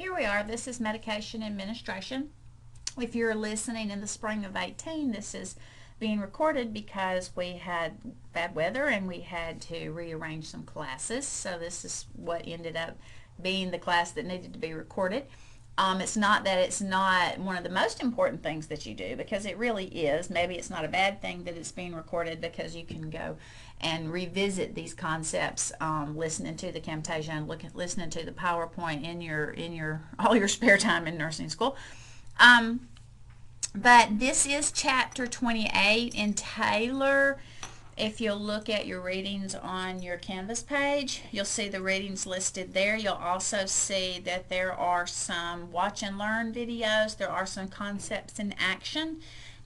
Here we are. This is Medication Administration. If you're listening in the spring of 18, this is being recorded because we had bad weather and we had to rearrange some classes. So this is what ended up being the class that needed to be recorded. It's not that it's not one of the most important things that you do, because it really is. Maybe it's not a bad thing that it's being recorded, because you can go and revisit these concepts, listening to the Camtasia and listening to the PowerPoint in your all your spare time in nursing school. But this is chapter 28 in Taylor. If you'll look at your readings on your Canvas page, you'll see the readings listed there. You'll also see that there are some watch and learn videos. There are some concepts in action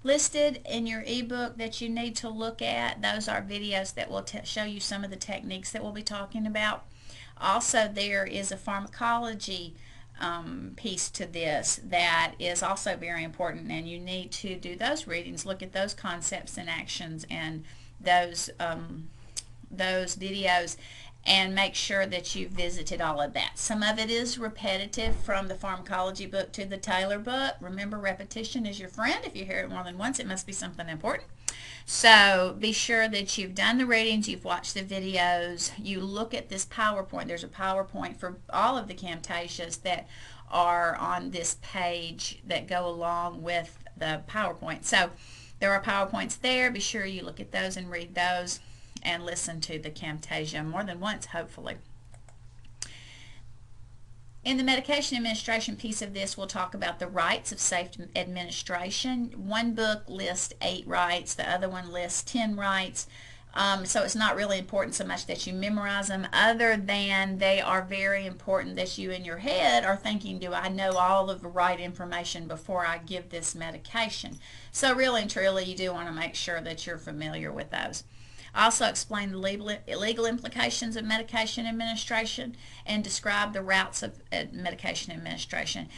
listed in your ebook that you need to look at. Those are videos that will show you some of the techniques that we'll be talking about. Also, there is a pharmacology piece to this that is also very important, and you need to do those readings, look at those concepts and actions and those videos, and make sure that you visited all of that. Some of it is repetitive from the pharmacology book to the Taylor book. Remember, repetition is your friend. If you hear it more than once, it must be something important. So be sure that you've done the readings, you've watched the videos, you look at this PowerPoint. There's a PowerPoint for all of the Camtasias that are on this page that go along with the PowerPoint. So there are PowerPoints there. Be sure you look at those and read those and listen to the Camtasia more than once, hopefully. In the medication administration piece of this, we'll talk about the rights of safe administration. One book lists 8 rights, the other one lists 10 rights. So it's not really important so much that you memorize them, other than they are very important that you in your head are thinking, do I know all of the right information before I give this medication? So really and truly, you do want to make sure that you're familiar with those. Also explain the legal implications of medication administration and describe the routes of medication administration.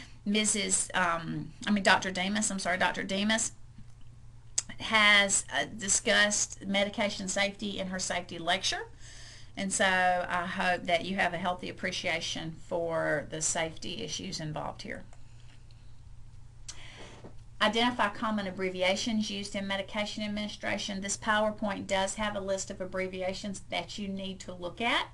Dr. Demas has discussed medication safety in her safety lecture, and so I hope that you have a healthy appreciation for the safety issues involved here. Identify common abbreviations used in medication administration. This PowerPoint does have a list of abbreviations that you need to look at.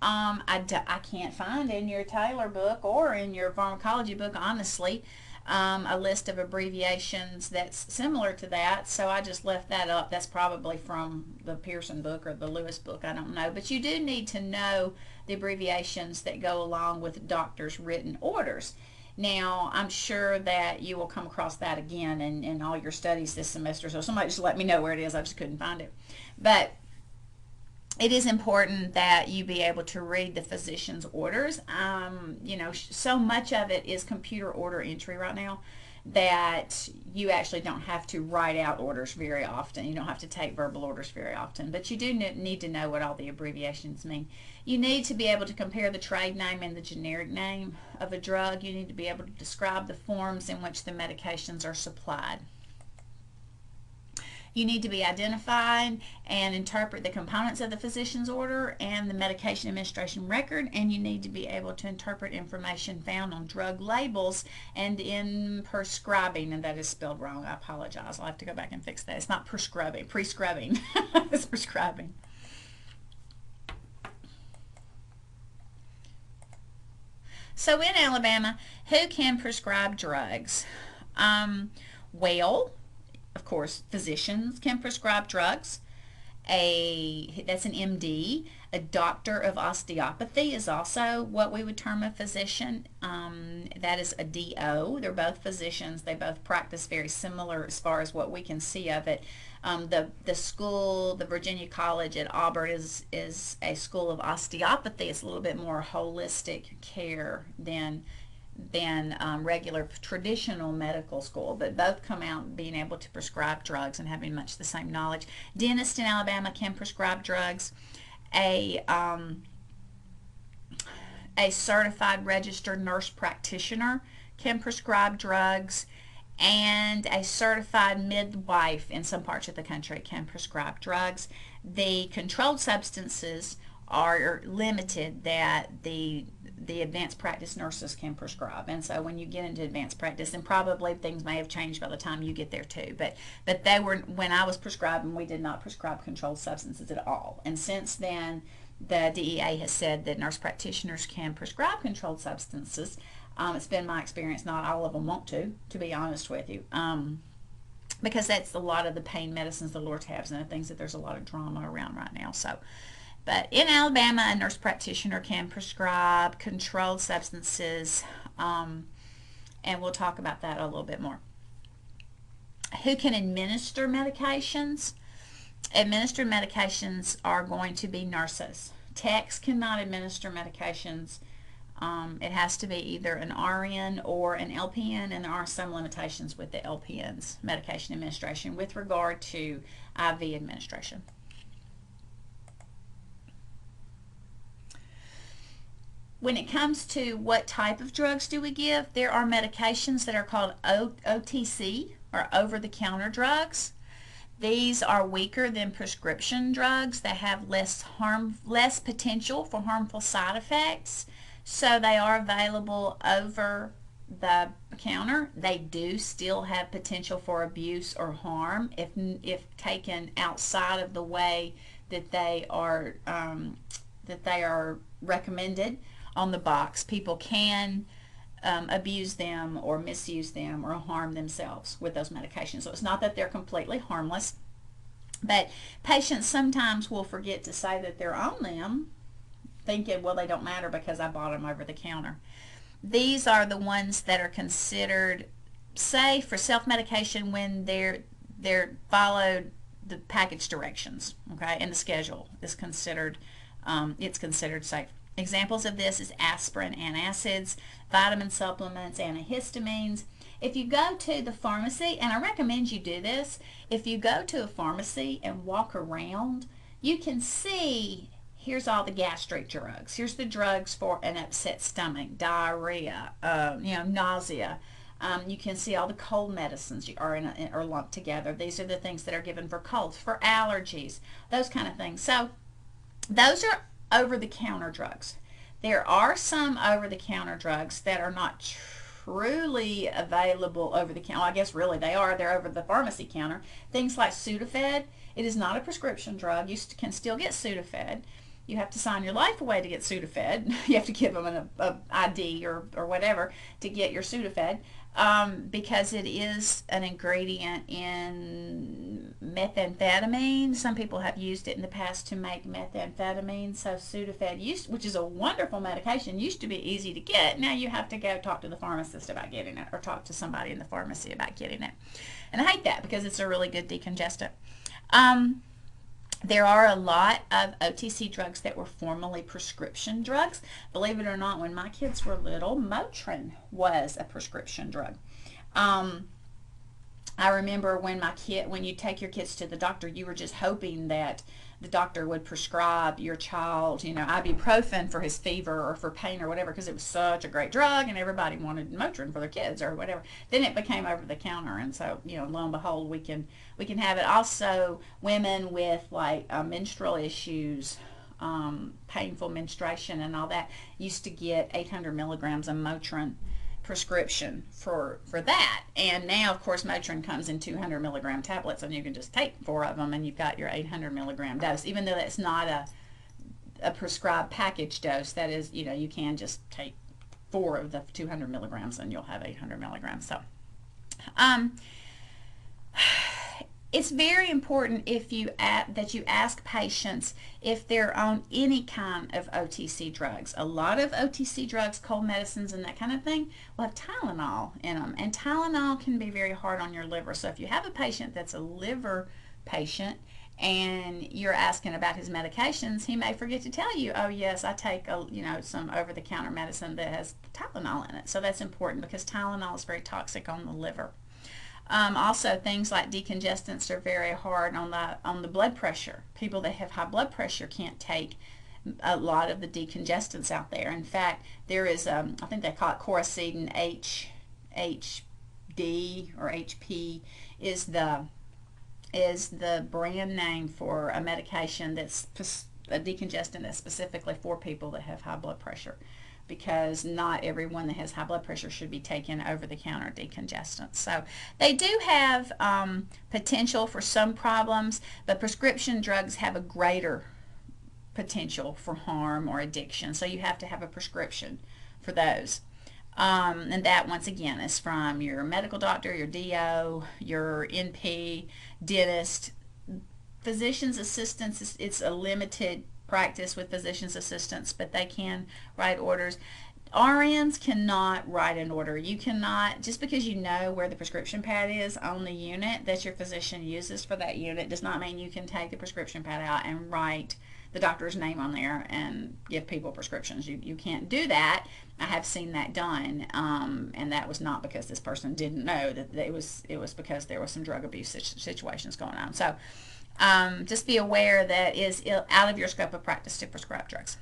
I can't find in your Taylor book or in your pharmacology book, honestly, a list of abbreviations that's similar to that, so I just left that up. That's probably from the Pearson book or the Lewis book, I don't know. But you do need to know the abbreviations that go along with doctors' written orders. Now, I'm sure that you will come across that again in all your studies this semester, so somebody just let me know where it is. I just couldn't find it. But it is important that you be able to read the physician's orders. So much of it is computer order entry right now that you actually don't have to write out orders very often. You don't have to take verbal orders very often, but you do need to know what all the abbreviations mean. You need to be able to compare the trade name and the generic name of a drug. You need to be able to describe the forms in which the medications are supplied. You need to be identified and interpret the components of the physician's order and the medication administration record, and you need to be able to interpret information found on drug labels and in prescribing, and that is spelled wrong. I apologize. I'll have to go back and fix that. It's not prescribing. It's prescribing. So in Alabama, who can prescribe drugs? Well, of course, physicians can prescribe drugs. That's an MD. A doctor of osteopathy is also what we would term a physician. That is a DO. They're both physicians. They both practice very similar as far as what we can see of it. The school, the Virginia College at Auburn, is a school of osteopathy. It's a little bit more holistic care than regular traditional medical school, but both come out being able to prescribe drugs and having much the same knowledge. Dentists in Alabama can prescribe drugs. A certified registered nurse practitioner can prescribe drugs, and a certified midwife in some parts of the country can prescribe drugs. The controlled substances are limited, that the advanced practice nurses can prescribe. And so when you get into advanced practice, and probably things may have changed by the time you get there too, but they were, when I was prescribing, we did not prescribe controlled substances at all. And since then, the DEA has said that nurse practitioners can prescribe controlled substances. It's been my experience, not all of them want to be honest with you, because that's a lot of the pain medicines, the Lortabs and the things that there's a lot of drama around right now. So, but in Alabama, a nurse practitioner can prescribe controlled substances, and we'll talk about that a little bit more. Who can administer medications? Administered medications are going to be nurses. Techs cannot administer medications. It has to be either an RN or an LPN, and there are some limitations with the LPN's medication administration with regard to IV administration. When it comes to what type of drugs do we give, there are medications that are called OTC, or over-the-counter drugs. These are weaker than prescription drugs. They have less potential for harmful side effects. So they are available over the counter. They do still have potential for abuse or harm if taken outside of the way that they are recommended on the box. People can abuse them or misuse them or harm themselves with those medications. So it's not that they're completely harmless, but patients sometimes will forget to say that they're on them, thinking, well, they don't matter because I bought them over the counter. These are the ones that are considered safe for self-medication when they're followed the package directions, okay, and the schedule is considered, it's considered safe. Examples of this is aspirin, antacids, vitamin supplements, antihistamines. If you go to the pharmacy, and I recommend you do this, if you go to a pharmacy and walk around, you can see, here's all the gastric drugs. Here's the drugs for an upset stomach, diarrhea, nausea. You can see all the cold medicines are lumped together. These are the things that are given for colds, for allergies, those kind of things. So those are over-the-counter drugs. There are some over-the-counter drugs that are not truly available over the counter. Well, I guess really they are. They're over the pharmacy counter. Things like Sudafed. It is not a prescription drug. You can still get Sudafed. You have to sign your life away to get Sudafed. You have to give them an ID or whatever to get your Sudafed, because it is an ingredient in methamphetamine. Some people have used it in the past to make methamphetamine. So Sudafed, which is a wonderful medication, used to be easy to get. Now you have to go talk to the pharmacist about getting it, or talk to somebody in the pharmacy about getting it. And I hate that because it's a really good decongestant. There are a lot of OTC drugs that were formerly prescription drugs. Believe it or not, when my kids were little, Motrin was a prescription drug. I remember when you take your kids to the doctor, you were just hoping that the doctor would prescribe your child, ibuprofen for his fever or for pain or whatever, because it was such a great drug and everybody wanted Motrin for their kids or whatever. Then it became over the counter, and so lo and behold, we can have it. Also, women with like menstrual issues, painful menstruation and all that, used to get 800 milligrams of Motrin prescription for that. And now, of course, Motrin comes in 200 milligram tablets, and you can just take 4 of them and you've got your 800 milligram dose, even though that's not a prescribed package dose. That is, you can just take 4 of the 200 milligrams and you'll have 800 milligrams. So it's very important that you ask patients if they're on any kind of OTC drugs. A lot of OTC drugs, cold medicines and that kind of thing, will have Tylenol in them. And Tylenol can be very hard on your liver. So if you have a patient that's a liver patient and you're asking about his medications, he may forget to tell you, oh yes, I take some over-the-counter medicine that has Tylenol in it. So that's important because Tylenol is very toxic on the liver. Also, things like decongestants are very hard on the blood pressure. People that have high blood pressure can't take a lot of the decongestants out there. In fact, there is I think they call it Coracidin HD or HP is the brand name for a medication that's a decongestant that's specifically for people that have high blood pressure. because not everyone that has high blood pressure should be taking over-the-counter decongestants. So they do have potential for some problems, but prescription drugs have a greater potential for harm or addiction. So you have to have a prescription for those. And that, once again, is from your medical doctor, your DO, your NP, dentist. Physician's assistants, it's a limited practice with physician's assistants, but they can write orders. RNs cannot write an order. You cannot, just because you know where the prescription pad is on the unit that your physician uses for that unit does not mean you can take the prescription pad out and write the doctor's name on there and give people prescriptions. You can't do that. I have seen that done, and that was not because this person didn't know that it was because there was some drug abuse situations going on. So just be aware that is out of your scope of practice to prescribe drugs.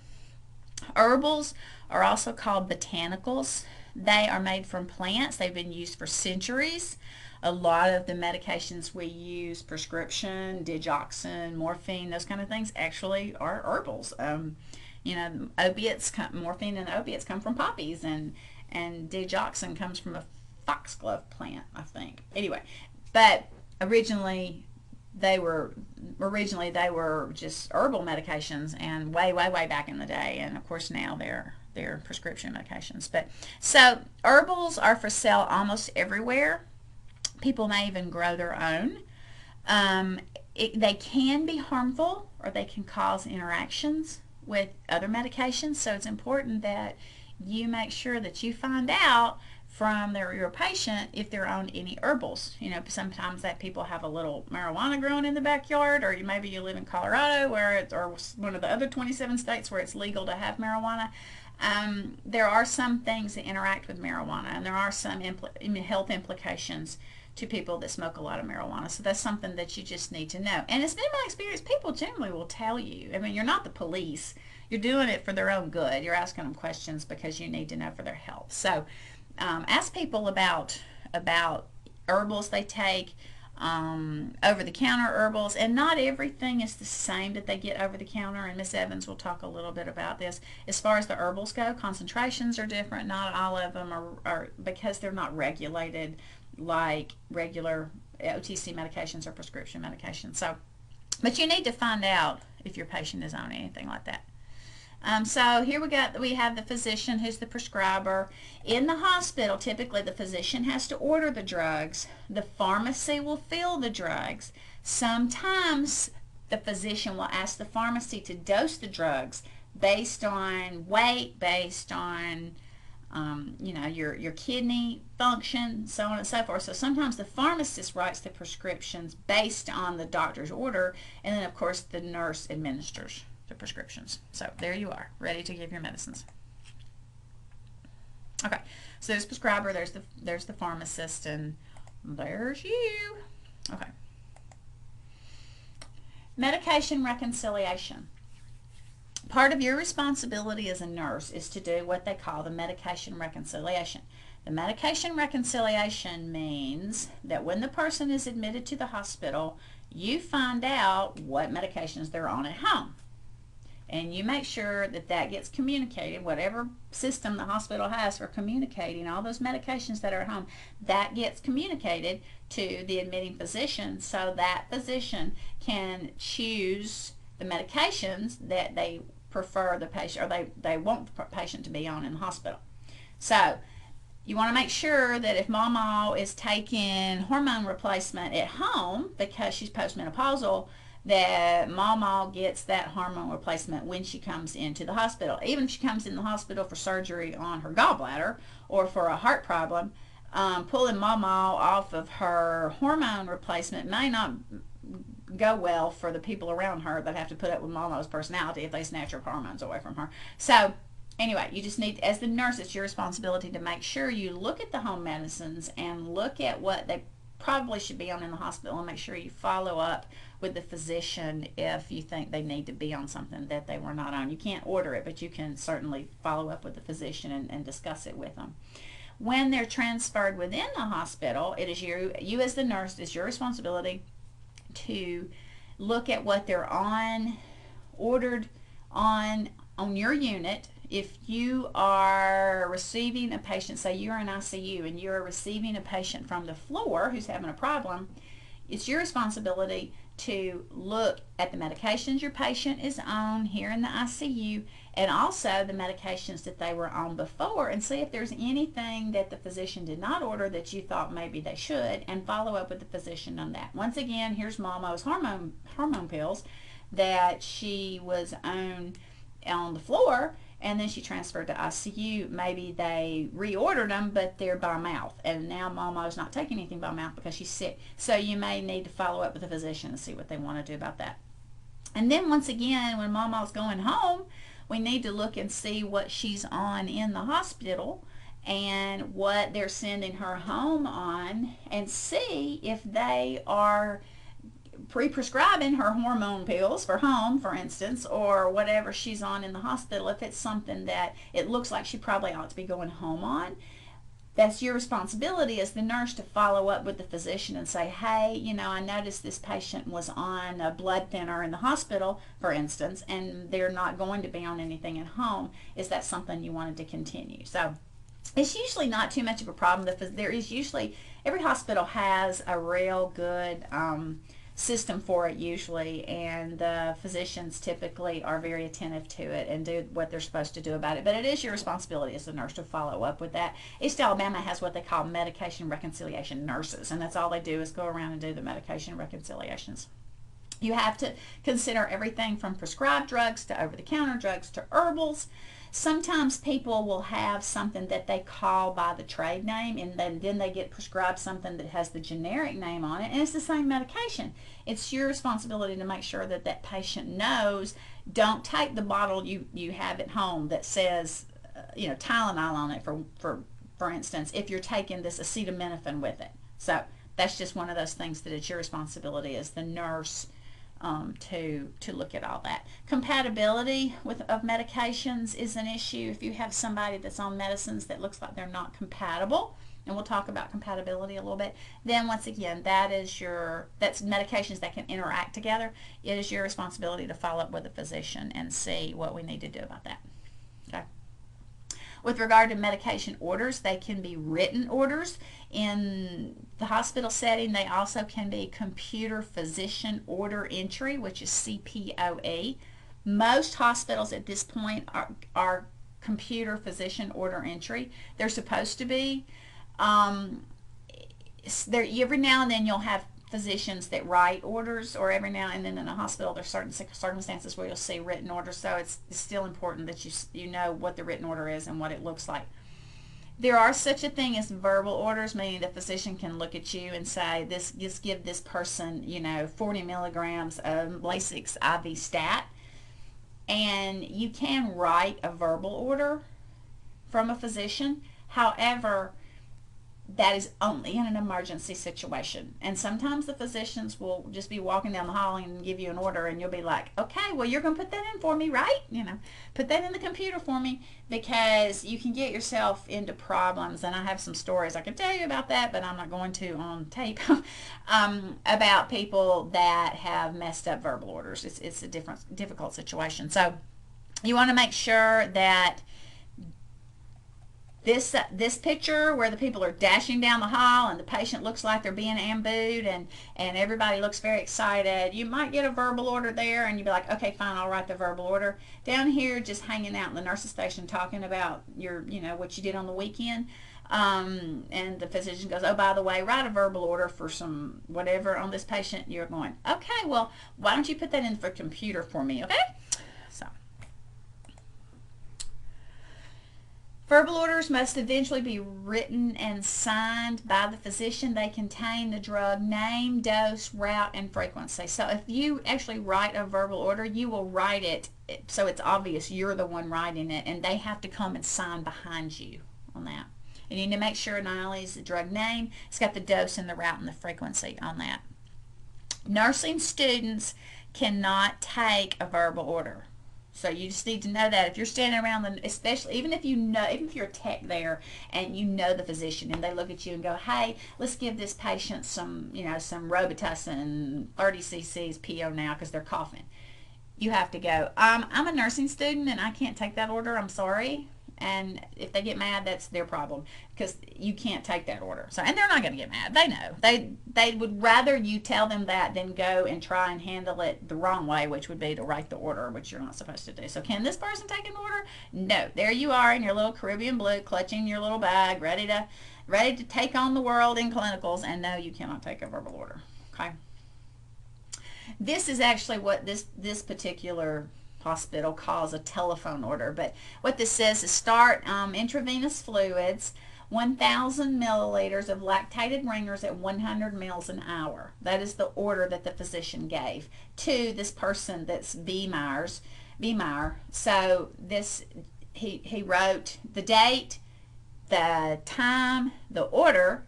Herbals are also called botanicals. They are made from plants. They've been used for centuries. A lot of the medications we use, prescription, digoxin, morphine, those kind of things, actually are herbals. You know, opiates, morphine and opiates come from poppies, and digoxin comes from a foxglove plant, I think. Anyway, but originally they were just herbal medications, and way back in the day, and of course now they're prescription medications. But so herbals are for sale almost everywhere. People may even grow their own. They can be harmful, or they can cause interactions with other medications, so it's important that you make sure that you find out from your patient if they're on any herbals. You know, sometimes that people have a little marijuana growing in the backyard, or maybe you live in Colorado or one of the other 27 states where it's legal to have marijuana. There are some things that interact with marijuana, and there are some health implications to people that smoke a lot of marijuana. So that's something that you just need to know. And it's been my experience, people generally will tell you. I mean, you're not the police. You're doing it for their own good. You're asking them questions because you need to know for their health. So ask people about herbals they take, over-the-counter herbals, and not everything is the same that they get over-the-counter, and Miss Evans will talk a little bit about this. As far as the herbals go, concentrations are different. Not all of them are because they're not regulated like regular OTC medications or prescription medications. So, but you need to find out if your patient is on anything like that. So here we have the physician who's the prescriber. In the hospital, typically the physician has to order the drugs. The pharmacy will fill the drugs. Sometimes the physician will ask the pharmacy to dose the drugs based on weight, based on you know, your kidney function, so on and so forth. So sometimes the pharmacist writes the prescriptions based on the doctor's order, and then of course the nurse administers the prescriptions. So there you are, ready to give your medicines. Okay, so there's prescriber, there's the pharmacist, and there's you. Okay. Medication reconciliation. Part of your responsibility as a nurse is to do what they call the medication reconciliation. The medication reconciliation means that when the person is admitted to the hospital, you find out what medications they're on at home. And you make sure that that gets communicated, whatever system the hospital has for communicating all those medications that are at home, that gets communicated to the admitting physician, so that physician can choose the medications that they prefer the patient, or they want the patient to be on in the hospital. So you want to make sure that if Mama is taking hormone replacement at home because she's postmenopausal, that Mama gets that hormone replacement when she comes into the hospital. Even if she comes in the hospital for surgery on her gallbladder or for a heart problem, pulling Mama off of her hormone replacement may not go well for the people around her that have to put up with Mama's personality if they snatch her hormones away from her. So anyway, you just need, as the nurse, it's your responsibility to make sure you look at the home medicines and look at what they probably should be on in the hospital, and make sure you follow up with the physician if you think they need to be on something that they were not on. You can't order it, but you can certainly follow up with the physician and discuss it with them. When they're transferred within the hospital, it is you as the nurse, it's your responsibility to look at what they're on, ordered on your unit. if you are receiving a patient, say you're in ICU and you're receiving a patient from the floor who's having a problem, it's your responsibility to look at the medications your patient is on here in the ICU, and also the medications that they were on before, and see if there's anything that the physician did not order that you thought maybe they should, and follow up with the physician on that. Once again, here's Mama's hormone pills that she was on the floor, and then she transferred to ICU. Maybe they reordered them, but they're by mouth, and now Mama's not taking anything by mouth because she's sick. So you may need to follow up with the physician and see what they want to do about that. And then once again, when Mama's going home, we need to look and see what she's on in the hospital and what they're sending her home on, and see if they are pre-prescribing her hormone pills for home, for instance, or whatever she's on in the hospital. If it's something that it looks like she probably ought to be going home on, that's your responsibility as the nurse to follow up with the physician and say, hey, you know, I noticed this patient was on a blood thinner in the hospital, for instance, and they're not going to be on anything at home. Is that something you wanted to continue? So it's usually not too much of a problem. There is usually, every hospital has a real good system for it usually, and the physicians typically are very attentive to it and do what they're supposed to do about it. But it is your responsibility as a nurse to follow up with that. East Alabama has what they call medication reconciliation nurses, and that's all they do is go around and do the medication reconciliations. You have to consider everything from prescribed drugs to over-the-counter drugs to herbals. Sometimes people will have something that they call by the trade name, and then they get prescribed something that has the generic name on it, and it's the same medication. It's your responsibility to make sure that that patient knows. Don't take the bottle you have at home that says you know, Tylenol on it, for instance, if you're taking this acetaminophen with it. So that's just one of those things that it's your responsibility as the nurse to look at all that. Compatibility of medications is an issue. If you have somebody that's on medicines that looks like they're not compatible, and we'll talk about compatibility a little bit, then once again, that's medications that can interact together. It is your responsibility to follow up with a physician and see what we need to do about that. Okay. With regard to medication orders, they can be written orders. In the hospital setting, they also can be computer physician order entry, which is CPOE. Most hospitals at this point are computer physician order entry. They're supposed to be. Every now and then you'll have physicians that write orders, or every now and then in a hospital there's certain circumstances where you'll see written orders. So it's still important that you know what the written order is and what it looks like. There are such a thing as verbal orders, meaning the physician can look at you and say, just give this person, you know, 40 milligrams of Lasix IV stat, and you can write a verbal order from a physician. However, that is only in an emergency situation, and sometimes the physicians will just be walking down the hall and give you an order, and you'll be like, okay, well, you're going to put that in for me, right? You know, put that in the computer for me, because you can get yourself into problems. And I have some stories I can tell you about that, but I'm not going to on tape, about people that have messed up verbal orders. It's a difficult situation. So you want to make sure that this picture where the people are dashing down the hall and the patient looks like they're being ambushed, and everybody looks very excited, you might get a verbal order there, and you'd be like, okay, fine, I'll write the verbal order. Down here, just hanging out in the nurse's station talking about what you did on the weekend, and the physician goes, oh, by the way, write a verbal order for some whatever on this patient. You're going, okay, well, why don't you put that in for computer for me, okay? So verbal orders must eventually be written and signed by the physician. They contain the drug name, dose, route, and frequency. So if you actually write a verbal order, you will write it so it's obvious you're the one writing it, and they have to come and sign behind you on that. You need to make sure not only is the drug name, it's got the dose and the route and the frequency on that. Nursing students cannot take a verbal order. So you just need to know that if you're standing around, especially even if you're a tech there and you know the physician and they look at you and go, hey, let's give this patient some Robitussin 30 cc's PO now because they're coughing. You have to go. I'm a nursing student and I can't take that order. I'm sorry. And if they get mad, that's their problem, because you can't take that order. So, and they're not going to get mad. They know. They would rather you tell them that than go and try and handle it the wrong way, which would be to write the order, which you're not supposed to do. So, can this person take an order? No. There you are in your little Caribbean blue, clutching your little bag, ready to take on the world in clinicals, and no, you cannot take a verbal order. Okay. This is actually what this particular hospital calls a telephone order, but what this says is start intravenous fluids, 1,000 milliliters of lactated ringers at 100 mils an hour. That is the order that the physician gave to this person that's B. Meyer. So this, he wrote the date, the time, the order,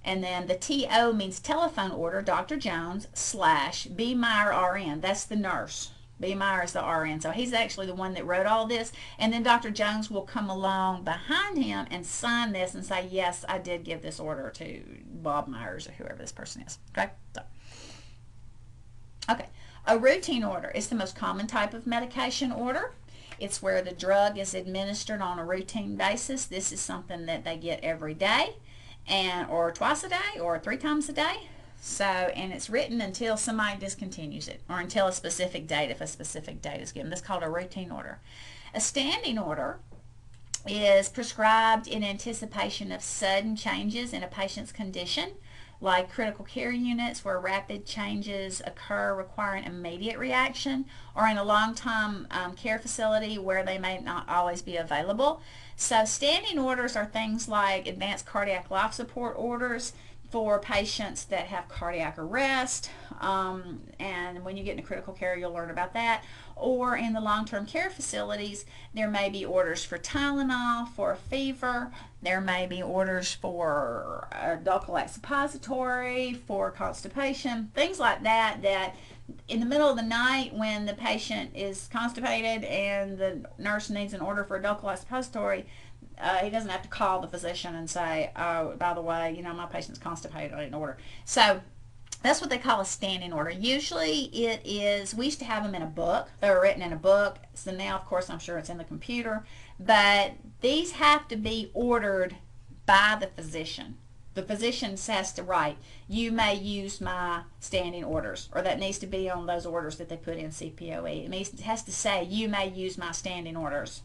and then the TO means telephone order, Dr. Jones / B. Meyer RN. That's the nurse. B. Meyer is the RN. So he's actually the one that wrote all this. And then Dr. Jones will come along behind him and sign this and say, yes, I did give this order to Bob Myers or whoever this person is. Okay? So, okay. A routine order is the most common type of medication order. It's where the drug is administered on a routine basis. This is something that they get every day, or twice a day, or 3 times a day. So, and it's written until somebody discontinues it, or until a specific date, if a specific date is given. That's called a routine order. A standing order is prescribed in anticipation of sudden changes in a patient's condition, like critical care units where rapid changes occur requiring immediate reaction, or in a long-term care facility where they may not always be available. So standing orders are things like advanced cardiac life support orders for patients that have cardiac arrest, and when you get into critical care you'll learn about that. Or in the long-term care facilities, there may be orders for Tylenol for a fever. There may be orders for a Dulcolac suppository for constipation, things like that, that in the middle of the night when the patient is constipated and the nurse needs an order for a Dulcolac suppository, he doesn't have to call the physician and say, oh, by the way, my patient's constipated, I need an order. So that's what they call a standing order. Usually it is, we used to have them in a book. They were written in a book. So now, of course, I'm sure it's in the computer. But these have to be ordered by the physician. The physician has to write, you may use my standing orders, or that needs to be on those orders that they put in CPOE. It has to say, you may use my standing orders.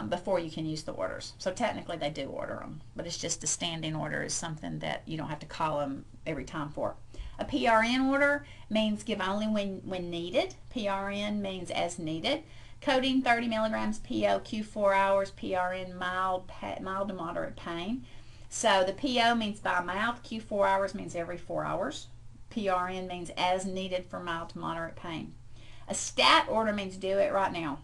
Before you can use the orders. So technically they do order them, but it's just a standing order is something that you don't have to call them every time for. A PRN order means give only when needed. PRN means as needed. Codeine 30 milligrams, PO Q4 hours, PRN mild to moderate pain. So the PO means by mouth, Q4 hours means every 4 hours. PRN means as needed for mild to moderate pain. A stat order means do it right now.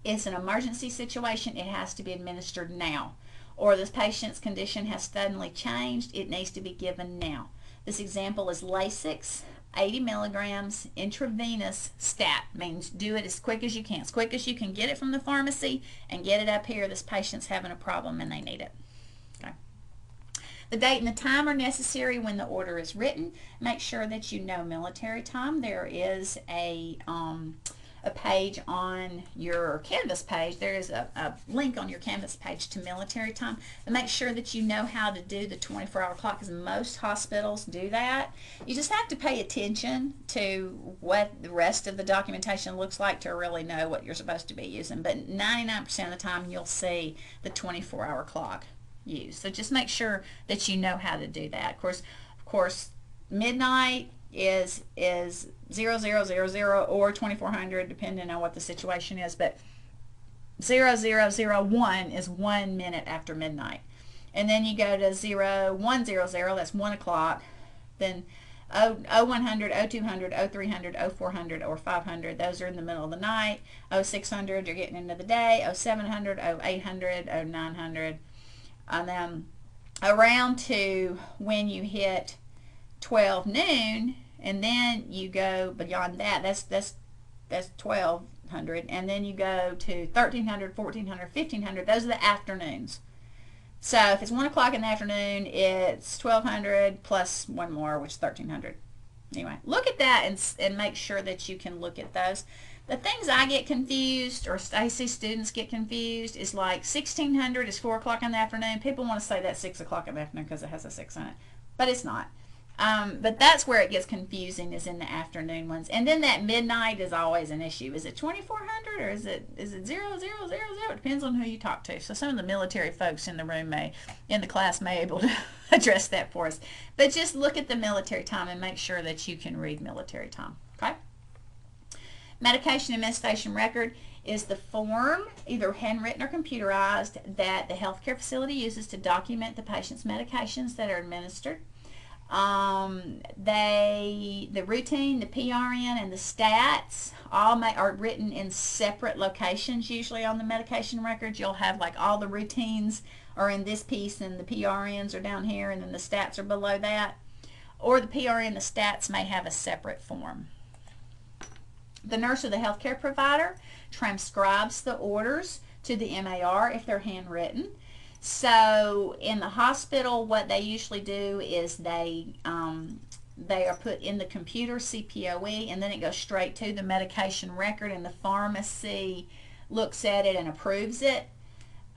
It's an emergency situation, it has to be administered now. Or this patient's condition has suddenly changed, it needs to be given now. This example is Lasix, 80 milligrams, intravenous stat, means do it as quick as you can. As quick as you can get it from the pharmacy and get it up here. This patient's having a problem and they need it. Okay. The date and the time are necessary when the order is written. Make sure that you know military time. There is a page on your Canvas page. There is a link on your Canvas page to military time. And make sure that you know how to do the 24-hour clock, because most hospitals do that. You just have to pay attention to what the rest of the documentation looks like to really know what you're supposed to be using. But 99% of the time you'll see the 24-hour clock used. So just make sure that you know how to do that. Of course, midnight is 0000 or 2400 depending on what the situation is, but 0001 is 1 minute after midnight, and then you go to 0100, that's 1 o'clock, then 0100, 0200, 0300, 0400, or 500, those are in the middle of the night. 0600, you're getting into the day. 0700, 0800, 0900, and then around to when you hit 12 noon, and then you go beyond that. That's 1200, and then you go to 1300, 1400, 1500. Those are the afternoons. So if it's 1 o'clock in the afternoon, it's 1200 plus one more, which is 1300. Anyway, look at that and make sure that you can look at those. The things I get confused, or Stacy students get confused, is like 1600 is 4 o'clock in the afternoon. People want to say that's 6 o'clock in the afternoon because it has a 6 in it, but it's not. But that's where it gets confusing, is in the afternoon ones. And then that midnight is always an issue. Is it 2400 or is it 0000? It depends on who you talk to. So some of the military folks in the room in the class may be able to address that for us. But just look at the military time and make sure that you can read military time. Okay? Medication administration record is the form, either handwritten or computerized, that the healthcare facility uses to document the patient's medications that are administered. The routine, the PRN, and the stats all are written in separate locations. Usually on the medication records, you'll have like all the routines are in this piece, and the PRNs are down here, and then the stats are below that. Or the PRN, the stats may have a separate form. The nurse or the healthcare provider transcribes the orders to the MAR if they're handwritten. So in the hospital, what they usually do is they are put in the computer, CPOE, and then it goes straight to the medication record, and the pharmacy looks at it and approves it.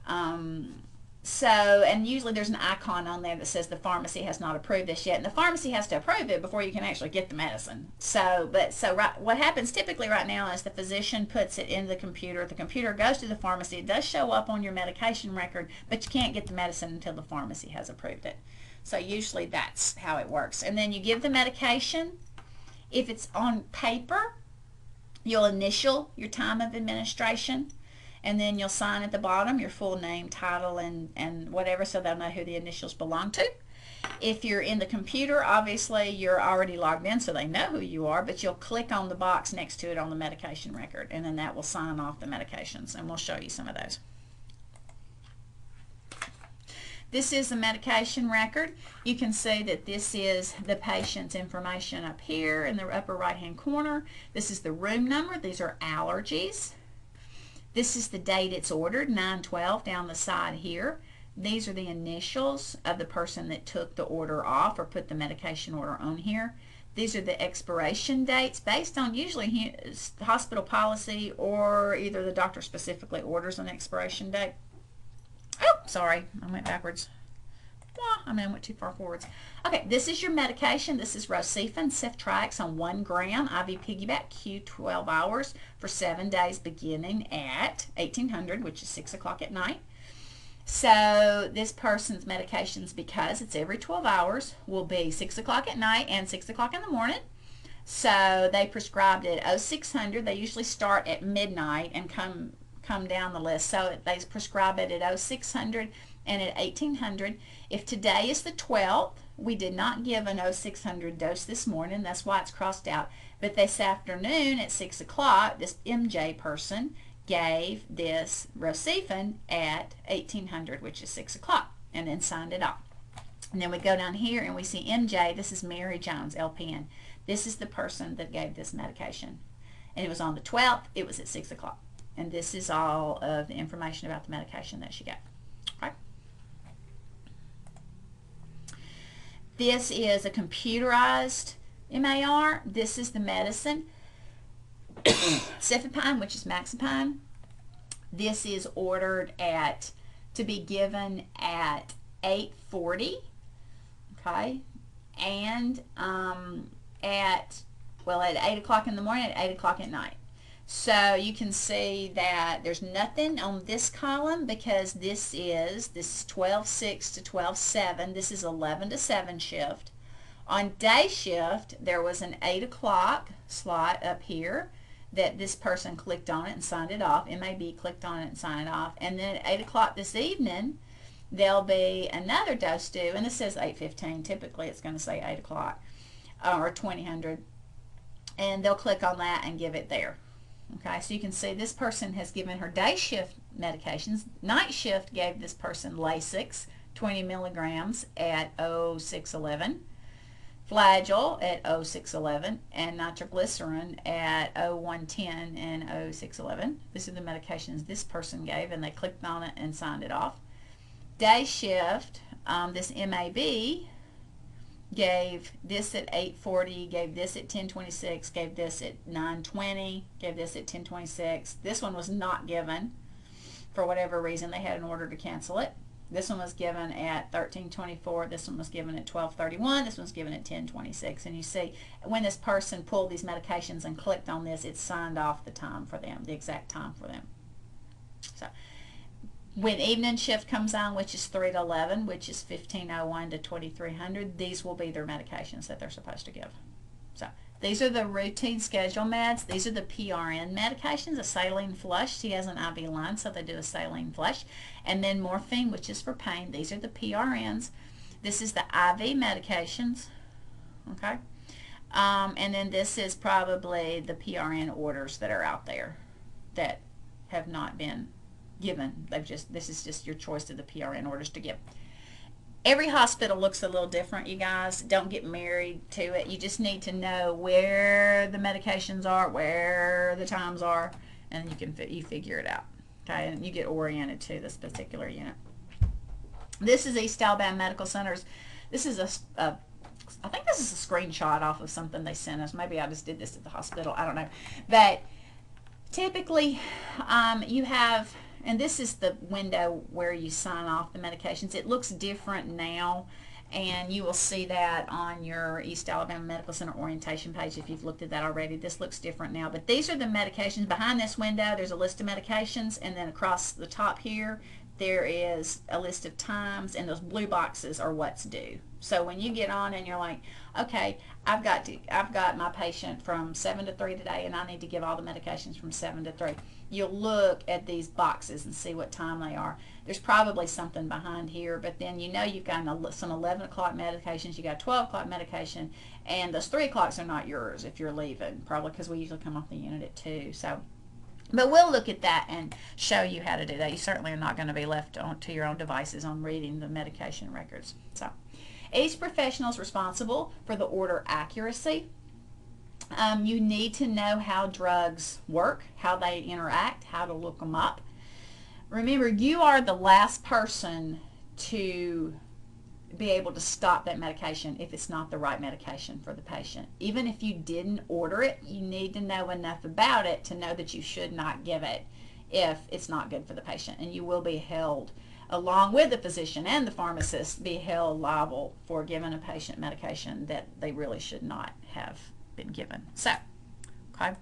And usually there's an icon on there that says the pharmacy has not approved this yet, and the pharmacy has to approve it before you can actually get the medicine. What happens typically right now is the physician puts it in the computer goes to the pharmacy, it does show up on your medication record, but you can't get the medicine until the pharmacy has approved it. So usually that's how it works. And then you give the medication. If it's on paper, you'll initial your time of administration, and then you'll sign at the bottom your full name, title, and whatever, so they'll know who the initials belong to. If you're in the computer, obviously you're already logged in, so they know who you are, but you'll click on the box next to it on the medication record, and then that will sign off the medications, and we'll show you some of those. This is the medication record. You can see that this is the patient's information up here in the upper right hand corner. This is the room number. These are allergies. This is the date it's ordered, 9/12, down the side here. These are the initials of the person that took the order off or put the medication order on here. These are the expiration dates based on usually hospital policy, or either the doctor specifically orders an expiration date. Oh, sorry, I went backwards. I went too far forwards. Okay, this is your medication. This is Rocephin, ceftriaxone 1 gram, IV piggyback, Q 12 hours for 7 days beginning at 1800, which is 6 o'clock at night. So this person's medications, because it's every 12 hours, will be 6 o'clock at night and 6 o'clock in the morning. So they prescribed it 0600. They usually start at midnight and come down the list. So they prescribe it at 0600 and at 1800. If today is the 12th, we did not give an 0600 dose this morning. That's why it's crossed out. But this afternoon at 6 o'clock, this MJ person gave this Rocephin at 1800, which is 6 o'clock, and then signed it off. And then we go down here and we see MJ. This is Mary Jones, LPN. This is the person that gave this medication. And it was on the 12th. It was at 6 o'clock. And this is all of the information about the medication that she got. Okay. This is a computerized MAR. This is the medicine. Cefepime, which is Maxipine. This is ordered to be given at 8:40. Okay. And at 8 o'clock in the morning, at 8 o'clock at night. So you can see that there's nothing on this column, because this is 12:6 to 12:7. This is 11 to 7 shift. On day shift, there was an 8 o'clock slot up here that this person clicked on it and signed it off. MAB clicked on it and signed it off. And then at 8 o'clock this evening, there'll be another dose due, and this says 8:15. Typically it's going to say 8 o'clock or 2000, and they'll click on that and give it there. Okay, so you can see this person has given her day shift medications. Night shift gave this person Lasix, 20 milligrams at 0611, Flagyl at 0611, and nitroglycerin at 0110 and 0611. These are the medications this person gave, and they clicked on it and signed it off. Day shift, this MAB gave this at 8:40, gave this at 10:26, gave this at 9:20, gave this at 10:26. This one was not given for whatever reason. They had an order to cancel it. This one was given at 13:24. This one was given at 12:31. This one's given at 10:26. And you see, when this person pulled these medications and clicked on this, it signed off the time for them, the exact time for them. So when evening shift comes on, which is 3 to 11, which is 15:01 to 2300, these will be their medications that they're supposed to give. So these are the routine schedule meds. These are the PRN medications, a saline flush. He has an IV line, so they do a saline flush. And then morphine, which is for pain. These are the PRNs. This is the IV medications, okay? And then this is probably the PRN orders that are out there that have not been given. This is just your choice of the PRN orders to give. Every hospital looks a little different, you guys. Don't get married to it. You just need to know where the medications are, where the times are, and you figure it out. Okay, and you get oriented to this particular unit. This is East Alabama Medical Centers. This is I think this is a screenshot off of something they sent us. Maybe I just did this at the hospital. I don't know. But typically, you have, and this is the window where you sign off the medications. It looks different now, and you will see that on your East Alabama Medical Center orientation page if you've looked at that already. This looks different now, but these are the medications. Behind this window, there's a list of medications, and then across the top here, there is a list of times, and those blue boxes are what's due. So when you get on and you're like, okay, I've got my patient from 7 to 3 today, and I need to give all the medications from 7 to 3. You'll look at these boxes and see what time they are. There's probably something behind here, but then you know you've got some 11 o'clock medications, you got 12 o'clock medication, and those 3 o'clocks are not yours if you're leaving, probably because we usually come off the unit at 2. So, but we'll look at that and show you how to do that. You certainly are not going to be left to your own devices on reading the medication records. So, each professional is responsible for the order accuracy. You need to know how drugs work, how they interact, how to look them up. Remember, you are the last person to be able to stop that medication if it's not the right medication for the patient. Even if you didn't order it, you need to know enough about it to know that you should not give it if it's not good for the patient. And you will be held, along with the physician and the pharmacist, be held liable for giving a patient medication that they really should not have been given. So, okay,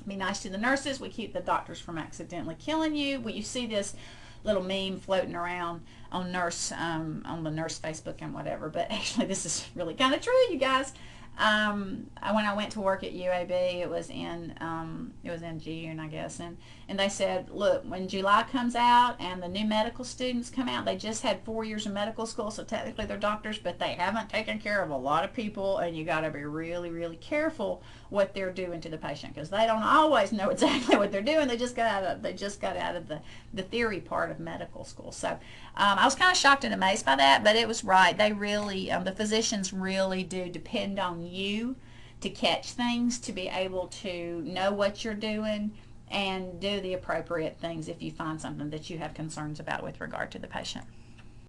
be nice to the nurses. We keep the doctors from accidentally killing you. Well, you see this little meme floating around on on the nurse Facebook and whatever, but actually this is really kind of true, you guys. When I went to work at UAB, it was in June, I guess, and they said, look, when July comes out and the new medical students come out, they just had 4 years of medical school, so technically they're doctors, but they haven't taken care of a lot of people, and you got to be really, really careful what they're doing to the patient, because they don't always know exactly what they're doing. They just got out of the theory part of medical school. So I was kind of shocked and amazed by that, but it was right. They really, the physicians really do depend on you to catch things, to be able to know what you're doing and do the appropriate things if you find something that you have concerns about with regard to the patient.